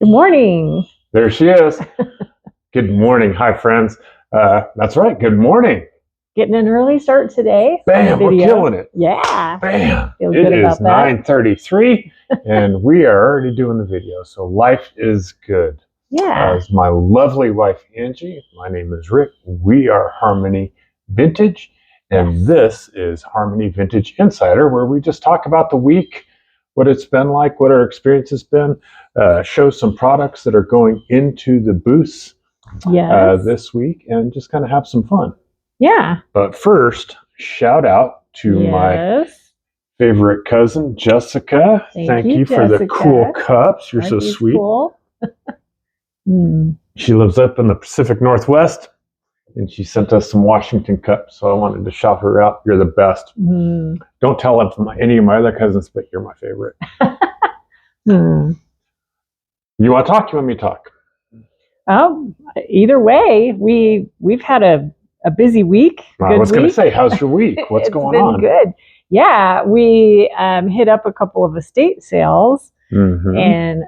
Good morning. There she is. Good morning. Hi, friends. That's right. Good morning. Getting an early start today. Bam, we're killing it. Yeah. Bam. Feel It good is about that. 9:33 and we are already doing the video. So life is good. Yeah. As my lovely wife, Angie, my name is Rick. We are Harmony Vintage. And this is Harmony Vintage Insider, where we just talk about the week, what it's been like, what our experience has been, show some products that are going into the booths this week, and just kind of have some fun. Yeah. But first, shout out to my favorite cousin, Jessica. Thank you for the cool cups. You're so sweet. Cool. She lives up in the Pacific Northwest, and she sent us some Washington cups, so I wanted to shout her out. You're the best. Don't tell any of my other cousins, but you're my favorite. You want to talk? You want me to talk? Either way, we've had a busy week. I was going to say, how's your week? What's going on? Good. Yeah, we hit up a couple of estate sales, and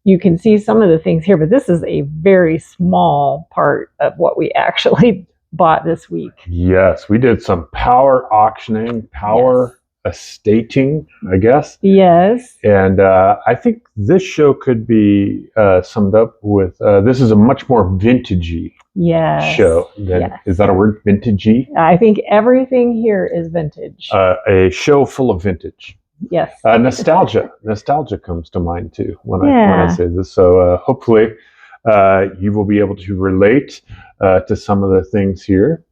you can see some of the things here, but this is a very small part of what we actually bought this week. Yes, we did some power auctioning, power estating, I guess. Yes. And I think this show could be summed up with, this is a much more vintagey show. Is that a word, vintagey? I think everything here is vintage. A show full of vintage. Yes. Nostalgia comes to mind too when I say this. So hopefully you will be able to relate to some of the things here.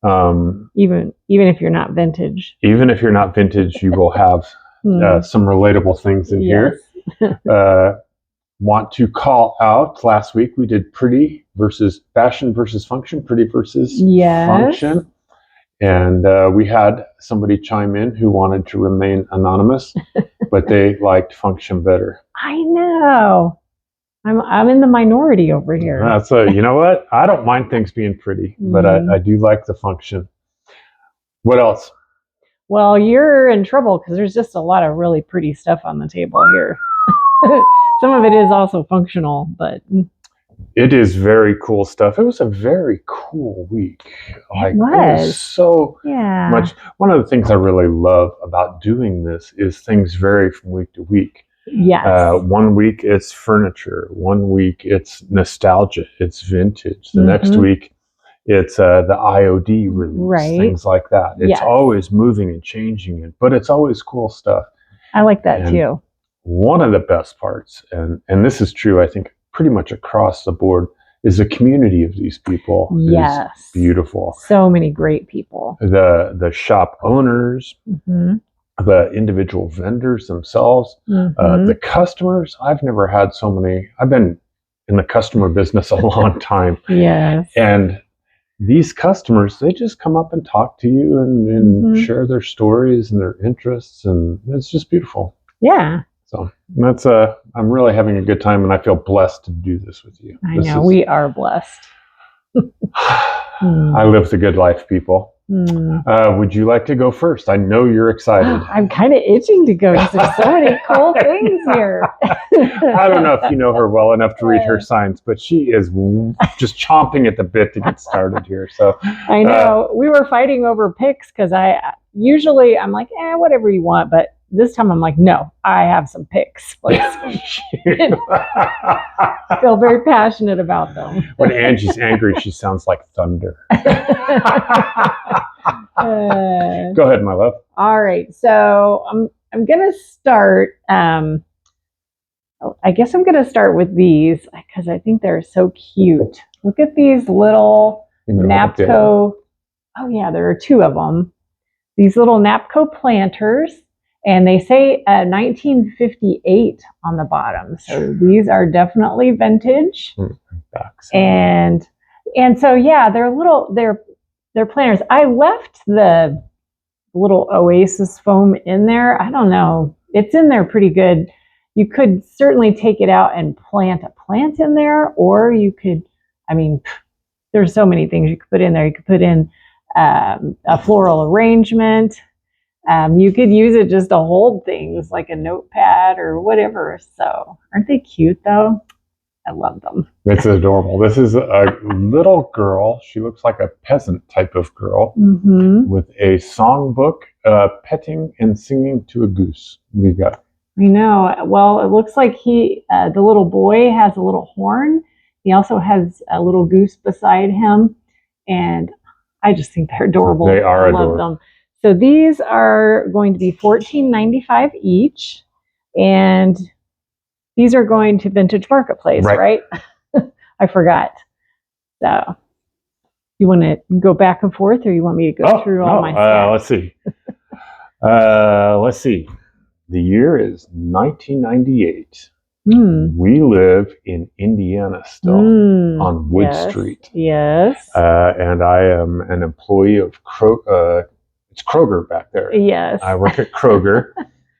Even if you're not vintage. Even if you're not vintage, you will have some relatable things in here. Want to call out, last week we did pretty versus fashion versus function, pretty versus function. And we had somebody chime in who wanted to remain anonymous, but they liked function better. I know. I'm in the minority over here. That's you know what? I don't mind things being pretty, but I do like the function. What else? Well, you're in trouble because there's just a lot of really pretty stuff on the table here. Some of it is also functional, but it is very cool stuff. It was a very cool week. It was so much. One of the things I really love about doing this is things vary from week to week. Yes. 1 week it's furniture. 1 week it's nostalgia. It's vintage. The next week it's the IOD release. Things like that. It's always moving and changing, but it's always cool stuff. I like that too. One of the best parts, and this is true, I think, pretty much across the board, is the community of these people. Yes. Is beautiful. So many great people. The shop owners, the individual vendors themselves, the customers. I've never had so many. I've been in the customer business a long time. Yes. And these customers, they just come up and talk to you and share their stories and their interests, and it's just beautiful. Yeah. So that's I'm really having a good time, and I feel blessed to do this with you. I know, we are blessed. I live the good life, people. Would you like to go first? I know you're excited. I'm kind of itching to go because there's so many cool things here. I don't know if you know her well enough to read her signs, but she is just chomping at the bit to get started here. So I know we were fighting over picks because I'm like, whatever you want, but this time I'm like, no, I have some picks. I feel very passionate about them. When Angie's angry, she sounds like thunder. Go ahead, my love. All right, so I'm gonna start. I guess I'm gonna start with these because I think they're so cute. Look at these little Napco. Oh yeah, there are two of them. These little Napco planters. And they say 1958 on the bottom. So these are definitely vintage. And so they're planters. I left the little Oasis foam in there. I don't know. It's in there pretty good. You could certainly take it out and plant a plant in there, or you could, there's so many things you could put in there. You could put in a floral arrangement. You could use it just to hold things like a notepad or whatever. So aren't they cute though? I love them. It's adorable. This is a little girl. She looks like a peasant type of girl with a songbook, petting and singing to a goose. We got. I know. Well, it looks like the little boy has a little horn. He also has a little goose beside him, and I just think they're adorable. They are adorable. I love them. So these are going to be $14.95 each, and these are going to Vintage Marketplace, right? I forgot. So you want to go back and forth, or you want me to go through all my stuff? Let's see. Let's see. The year is 1998. We live in Indiana still on Wood Street. Yes. And I am an employee of it's Kroger back there. Yes. I work at Kroger,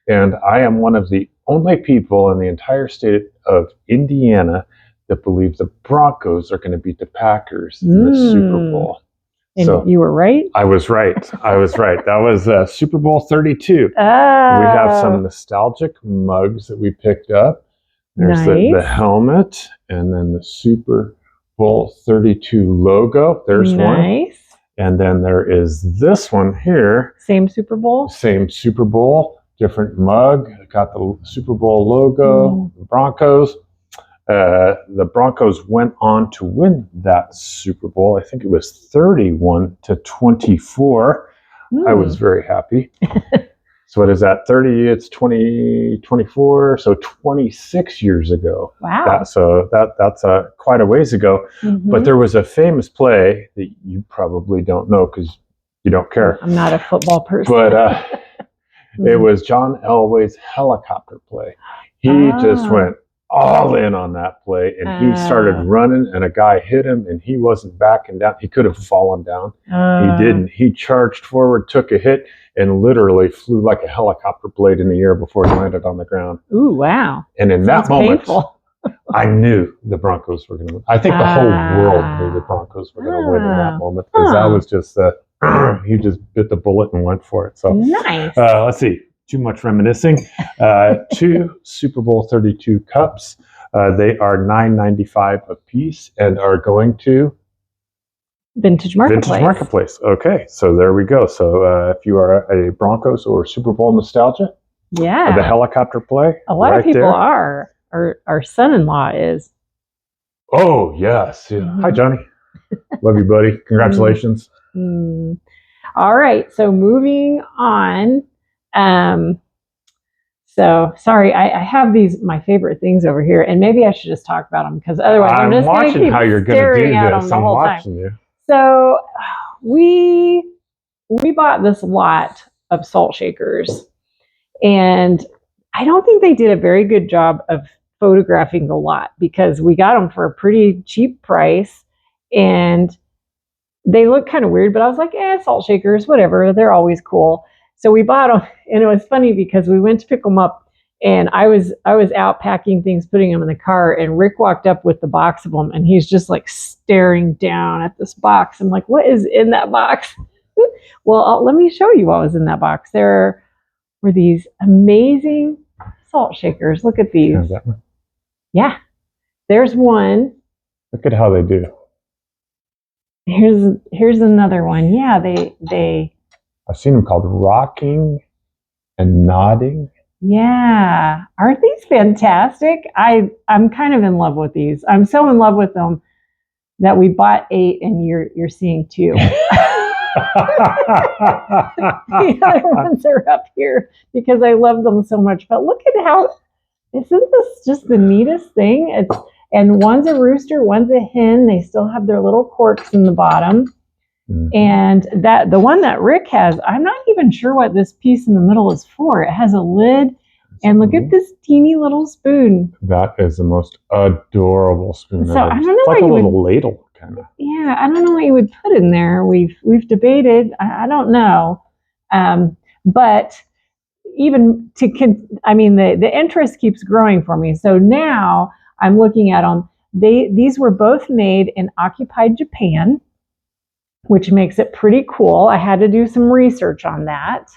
and I am one of the only people in the entire state of Indiana that believe the Broncos are going to beat the Packers in the Super Bowl. And so you were right? I was right. That was Super Bowl 32. We have some nostalgic mugs that we picked up. There's the helmet, and then the Super Bowl 32 logo. There's one. And then there is this one here. Same Super Bowl? Same Super Bowl, different mug. Got the Super Bowl logo, the Broncos. The Broncos went on to win that Super Bowl. I think it was 31-24. I was very happy. So what is that? 30, it's 20, 24, so 26 years ago. Wow. That's quite a ways ago. But there was a famous play that you probably don't know because you don't care. I'm not a football person. But it was John Elway's helicopter play. He just went all in on that play, and he started running, and a guy hit him, and he wasn't backing down. He could have fallen down. He didn't. He charged forward, took a hit, and literally flew like a helicopter blade in the air before he landed on the ground. Ooh, wow. And in that moment, I knew the Broncos were going to win. I think the whole world knew the Broncos were going to win in that moment, because that was just, he just bit the bullet and went for it. So nice. Let's see. Too much reminiscing. 2 Super Bowl 32 cups. They are $9.95 a piece and are going to Vintage Marketplace. Okay, so there we go. So if you are a Broncos or Super Bowl nostalgia, the helicopter play. A lot of people are. Our son-in-law is. Oh, yes. Hi, Johnny. Love you, buddy. Congratulations. All right, so moving on. So sorry, I have my favorite things over here, and maybe I should just talk about them, because otherwise I'm just going to keep how you're going to do this. I'm watching you. So we bought this lot of salt shakers, and I don't think they did a very good job of photographing the lot, because we got them for a pretty cheap price, and they look kind of weird, but I was like, salt shakers, whatever, they're always cool. So we bought them, and it was funny because we went to pick them up, and I was out packing things, putting them in the car, and Rick walked up with the box of them, and he's just like staring down at this box. I'm like, what is in that box? Well, let me show you what was in that box. There were these amazing salt shakers. Look at these. Yeah, there's one. Look at how they do. Here's another one. Yeah, they. I've seen them called rocking and nodding. Yeah. Aren't these fantastic? I'm kind of in love with these. I'm so in love with them that we bought 8 and you're seeing 2. The other ones are up here because I love them so much. But look at how, isn't this just the neatest thing? And one's a rooster, one's a hen. They still have their little corks in the bottom. And the one that Rick has, I'm not even sure what this piece in the middle is for. It has a lid, and look at this teeny little spoon. That is the most adorable spoon. So I don't know, it's like a little ladle kind of. Yeah, I don't know what you would put in there. We've debated. I don't know, but even the interest keeps growing for me. So now I'm looking at them. These were both made in occupied Japan, which makes it pretty cool. I had to do some research on that.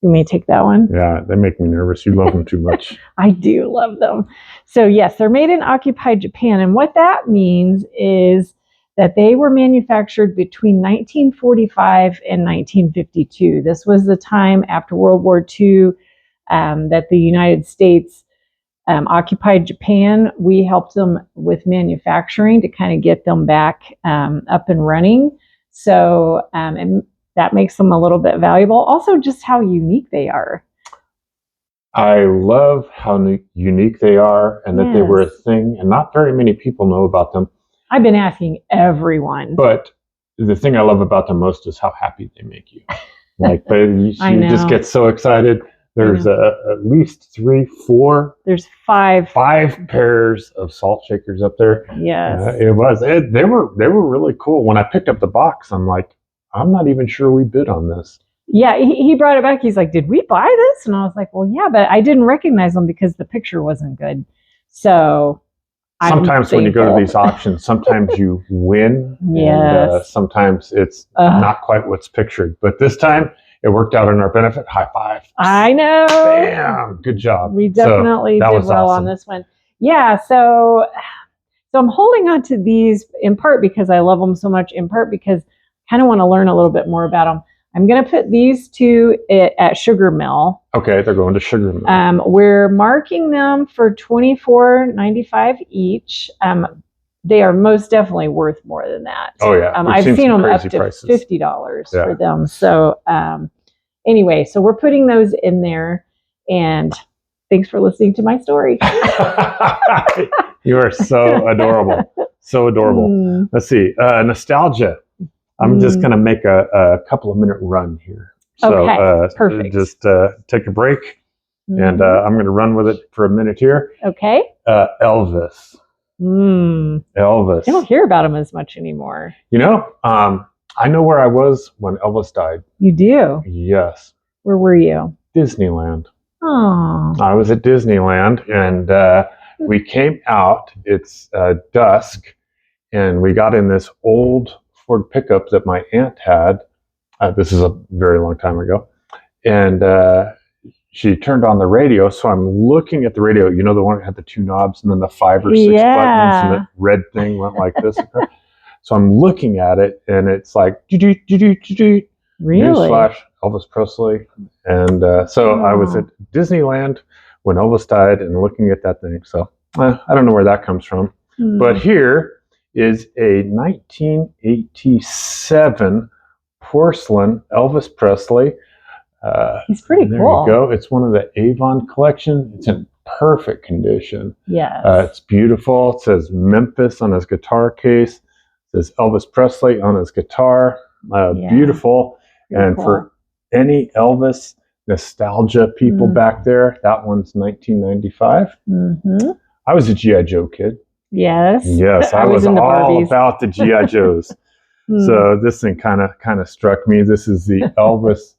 You may take that one. Yeah, they make me nervous. You love them too much. I do love them. So yes, they're made in occupied Japan. And what that means is that they were manufactured between 1945 and 1952. This was the time after World War II that the United States occupied Japan. We helped them with manufacturing to kind of get them back up and running. So and that makes them a little bit valuable. Also, just how unique they are. I love how unique they are and that they were a thing, and not very many people know about them. I've been asking everyone. But the thing I love about them most is how happy they make you. Like, you just get so excited. There's at least 3, 4. There's 5 pairs of salt shakers up there. Yes, They were really cool. When I picked up the box, I'm like, I'm not even sure we bid on this. Yeah, he brought it back. He's like, "Did we buy this?" And I was like, "Well, yeah, but I didn't recognize them because the picture wasn't good." So sometimes when you go to these auctions, sometimes you win. Yes. And sometimes it's not quite what's pictured. But this time, it worked out in our benefit. High five. I know. Bam. Good job. We definitely did well on this one. Yeah. So I'm holding on to these in part because I love them so much, in part because I kind of want to learn a little bit more about them. I'm going to put these two at Sugar Mill. Okay, they're going to Sugar Mill. We're marking them for $24.95 each. They are most definitely worth more than that. Oh yeah, I've seen them up to $50 for them. So anyway, so we're putting those in there, and thanks for listening to my story. You are so adorable, so adorable. Let's see, nostalgia. I'm just going to make a couple of minute run here. So okay, perfect. Just take a break, and I'm going to run with it for a minute here. Okay. Elvis. Elvis. I don't hear about him as much anymore. You know, I know where I was when Elvis died. You do? Yes. Where were you? Disneyland. Oh. I was at Disneyland, and we came out. It's dusk, and we got in this old Ford pickup that my aunt had. This is a very long time ago. And she turned on the radio. So I'm looking at the radio, you know, the one that had the 2 knobs and then the 5 or 6 buttons, and the red thing went like this. So I'm looking at it, and it's like, really? Newsflash, Elvis Presley. And so I was at Disneyland when Elvis died and looking at that thing. So I don't know where that comes from. But here is a 1987 porcelain Elvis Presley. He's pretty cool. There you go. It's one of the Avon collection. It's in perfect condition. Yes. It's beautiful. It says Memphis on his guitar case. It says Elvis Presley on his guitar. Beautiful. And for any Elvis nostalgia people back there, that one's 1995. I was a G.I. Joe kid. Yes. Yes, I was all about the G.I. Joes. So this thing kind of struck me. This is the Elvis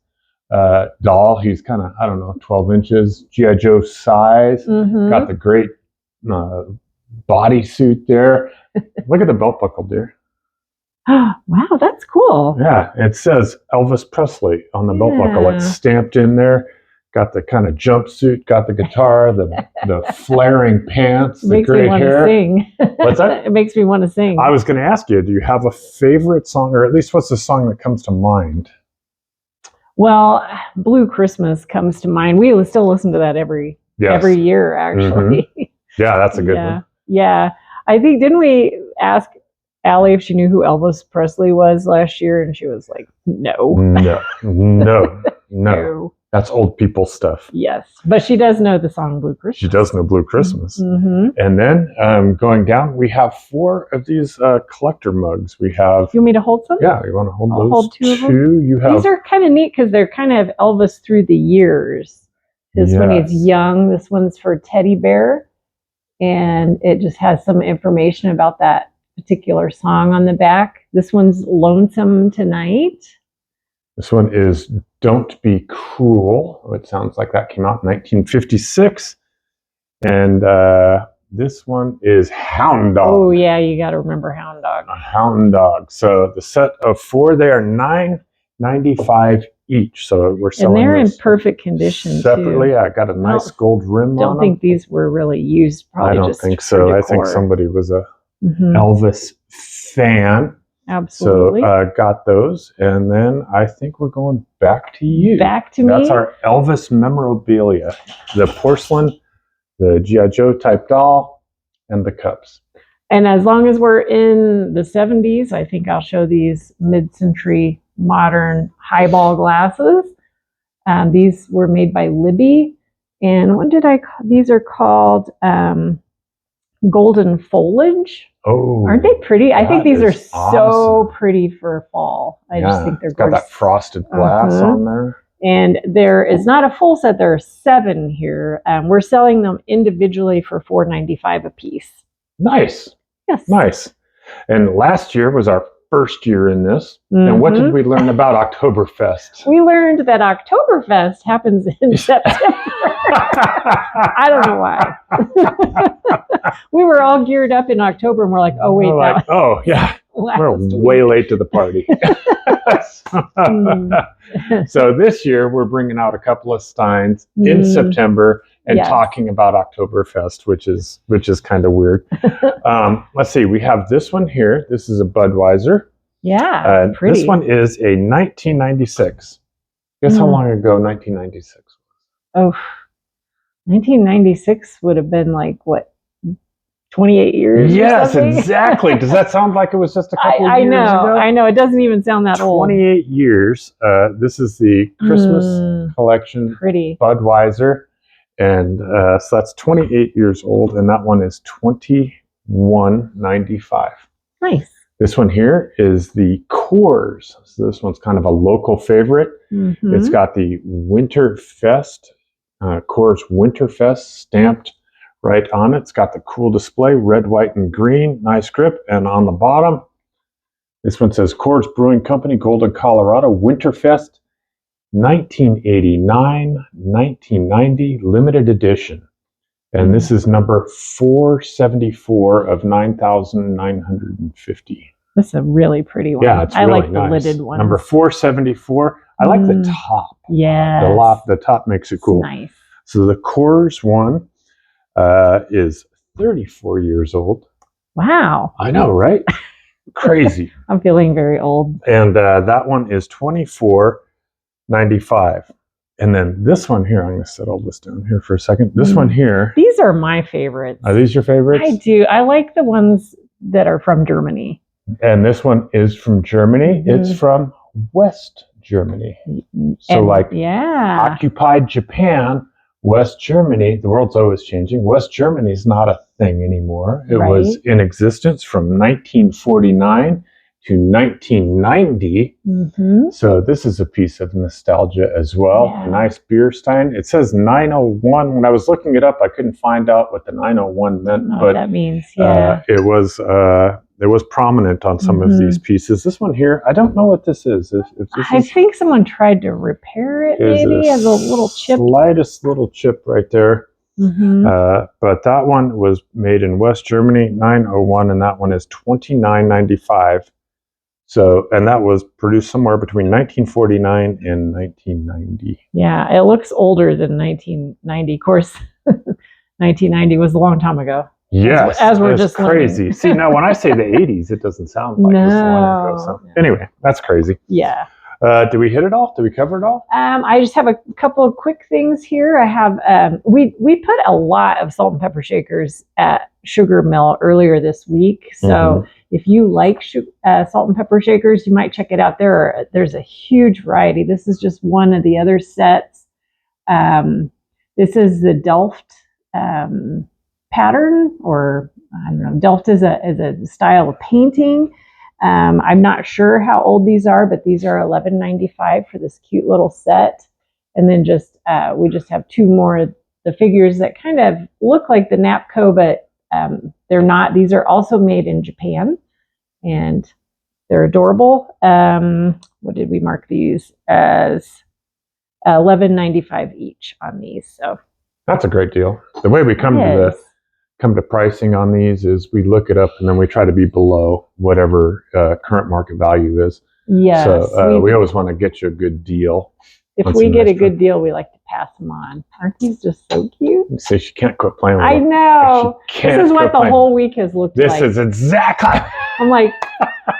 doll. He's kind of, I don't know, 12 inches, G.I. Joe size. Got the great bodysuit there. Look at the belt buckle, dear. Wow, that's cool. Yeah, it says Elvis Presley on the belt buckle. It's stamped in there. Got the kind of jumpsuit, got the guitar, the flaring pants, the great hair. Sing. What's that? It makes me want to sing. I was going to ask you, do you have a favorite song, or at least what's the song that comes to mind? Well, Blue Christmas comes to mind. We still listen to that every year, actually. Yeah, that's a good one. Yeah. I think, didn't we ask Allie if she knew who Elvis Presley was last year? And she was like, no. No. That's old people stuff. Yes. But she does know the song Blue Christmas. She does know Blue Christmas. And then going down, we have 4 of these collector mugs. We have... You want me to hold some? Yeah, you want to hold those? Hold 2 of them? You have... These are kind of neat because they're kind of Elvis through the years. This one is young. This one's for Teddy Bear. And it just has some information about that particular song on the back. This one's Lonesome Tonight. This one is Don't Be Cruel. It sounds like that came out in 1956. And this one is Hound Dog. Oh, yeah, you got to remember Hound Dog. A Hound Dog. So the set of 4 there, $9.95 each. So we're And selling they're in this perfect condition separately. too. I got a nice gold rim on Don't them. think these were really used. Probably I don't just think for so. I think decor. somebody was a Mhm. Elvis fan. Absolutely. So got those, and then I think we're going back to you. Back to me. That's our Elvis memorabilia: the porcelain, the G.I. Joe type doll, and the cups. And as long as we're in the 70s, I think I'll show these mid-century modern highball glasses. These were made by Libby. And what did I call these? Are called golden foliage. Oh, aren't they pretty? I think these are is so awesome. pretty for fall. I just think they're it's got gorgeous. that frosted glass on there. And there is not a full set. There are 7 here. We're selling them individually for $4.95 a piece. Nice. Yes. Nice. And last year was our first year in this. And what did we learn about Oktoberfest? We learned that Oktoberfest happens in September. I don't know why. We were all geared up in October and we're like, oh, wait. Oh, yeah. We're way late to the party. So this year we're bringing out a couple of steins in September and talking about Oktoberfest, which is kind of weird. Let's see. We have this one here. This is a Budweiser. Yeah, pretty. This one is a 1996. Guess how long ago 1996 was? Oh, 1996 would have been like, what, 28 years? Yes, exactly. Does that sound like it was just a couple of years ago? I know. It doesn't even sound that old. 28 years. This is the Christmas collection. Pretty. Budweiser. And so that's 28 years old. And that one is $21.95. Nice. This one here is the Coors. So this one's kind of a local favorite. It's got the Winterfest, Coors Winterfest stamped right on it. It's got the cool display, red, white, and green. Nice grip. And on the bottom, this one says Coors Brewing Company, Golden, Colorado, Winterfest, 1989-1990 limited edition. And this is number 474 of 9,950. That's a really pretty one. Yeah, it's I really like nice. The lidded one. Number 474. I like the top. Yeah. The top makes it cool. Nice. So the Coors one is 34 years old. Wow. I know, right? Crazy. I'm feeling very old. And that one is $24.95. And then this one here, I'm going to set all this down here for a second. This one here. These are my favorites. Are these your favorites? I do. I like the ones that are from Germany. And this one is from Germany. It's from West Germany. So occupied Japan, West Germany, the world's always changing. West Germany is not a thing anymore. It was in existence from 1949 to 1990. So this is a piece of nostalgia as well. Yeah. A nice beer stein. It says 901. When I was looking it up, I couldn't find out what the 901 meant. But that means, it was prominent on some of these pieces. This one here, I don't know what this is. I think someone tried to repair it, maybe, as a little chip. Slightest little chip right there. But that one was made in West Germany, 901, and that one is $29.95. So, and that was produced somewhere between 1949 and 1990. Yeah, it looks older than 1990. Of course, 1990 was a long time ago. Yes, as we're just crazy. learning. See, now when I say the 80s, it doesn't sound like this long ago. So anyway, that's crazy. Yeah. Did we hit it all? Did we cover it all? I just have a couple of quick things here. I have we put a lot of salt and pepper shakers at Sugar Mill earlier this week. So if you like salt and pepper shakers, you might check it out. There's a huge variety. This is just one of the other sets. This is the Delft pattern, or I don't know. Delft is a style of painting. I'm not sure how old these are, but these are $11.95 for this cute little set. And then we just have 2 more of the figures that kind of look like the Napco, but they're not. These are also made in Japan, and they're adorable. What did we mark these as? $11.95 each on these. So that's a great deal. The way we come to pricing on these is we look it up and then we try to be below whatever current market value is. Yes. So we always want to get you a good deal. If That's we a get nice a good deal, we like to pass them on. Aren't these just so cute? You say she can't quit playing with I them. know. She can't This is quit what the playing. whole week has looked This like. is exactly. I'm like,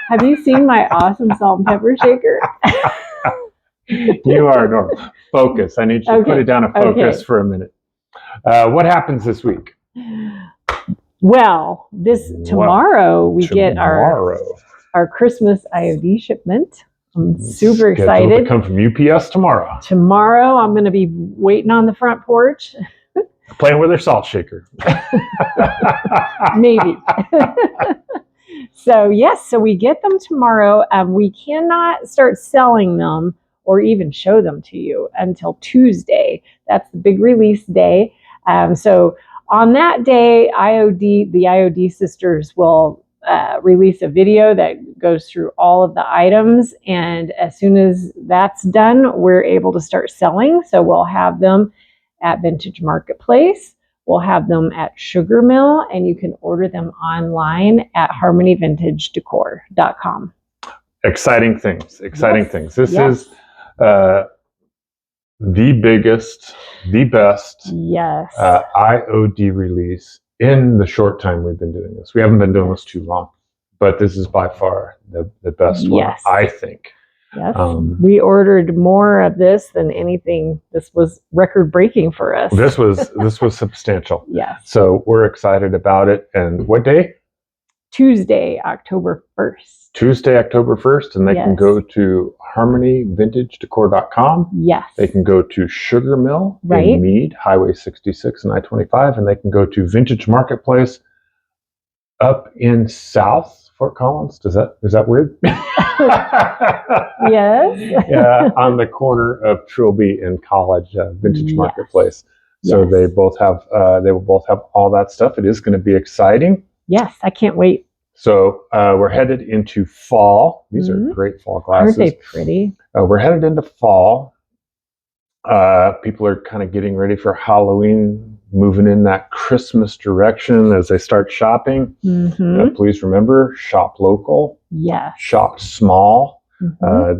have you seen my awesome salt and pepper shaker? You are normal. Focus. I need you to put it down and focus for a minute. What happens this week? Well, tomorrow we get our Christmas IOD shipment. I'm super excited. To come from UPS tomorrow. Tomorrow I'm going to be waiting on the front porch. Playing with her salt shaker. Maybe. So yes, so we get them tomorrow. We cannot start selling them or even show them to you until Tuesday. That's the big release day. So on that day, the IOD sisters will release a video that goes through all of the items. And as soon as that's done, we're able to start selling. So we'll have them at Vintage Marketplace. We'll have them at Sugar Mill, and you can order them online at harmonyvintagedecor.com. Exciting things. This is the biggest, the best IOD release in the short time we've been doing this. We haven't been doing this too long, but this is by far the best one, I think. Yes. We ordered more of this than anything. This was record breaking for us. This was substantial. Yes. So we're excited about it. And what day? Tuesday, October 1st. Tuesday, October 1st. And they can go to harmonyvintagedecor.com. Yes. They can go to Sugar Mill in Meade, Highway 66 and I-25. And they can go to Vintage Marketplace up in South Fort Collins. Is that weird? Yes. Yeah, on the corner of Trilby and College, Vintage Marketplace. So they will both have all that stuff. It is going to be exciting. Yes, I can't wait. So we're headed into fall. These are great fall glasses. Aren't they pretty? We're headed into fall. People are kind of getting ready for Halloween, moving in that Christmas direction as they start shopping. Please remember, shop local. Yes. Shop small.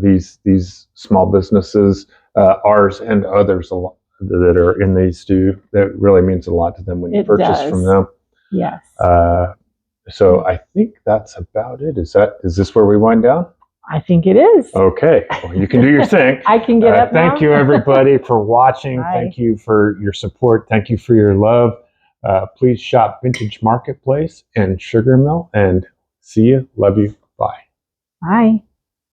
These small businesses, ours and others that are in these too, that really means a lot to them when you purchase from them. Yes. So I think that's about it. Is this where we wind down? I think it is. Okay. Well, you can do your thing. I can get up now. Thank you, everybody, for watching. Bye. Thank you for your support. Thank you for your love. Please shop Vintage Marketplace and Sugar Mill. And see you. Love you. Bye. Bye.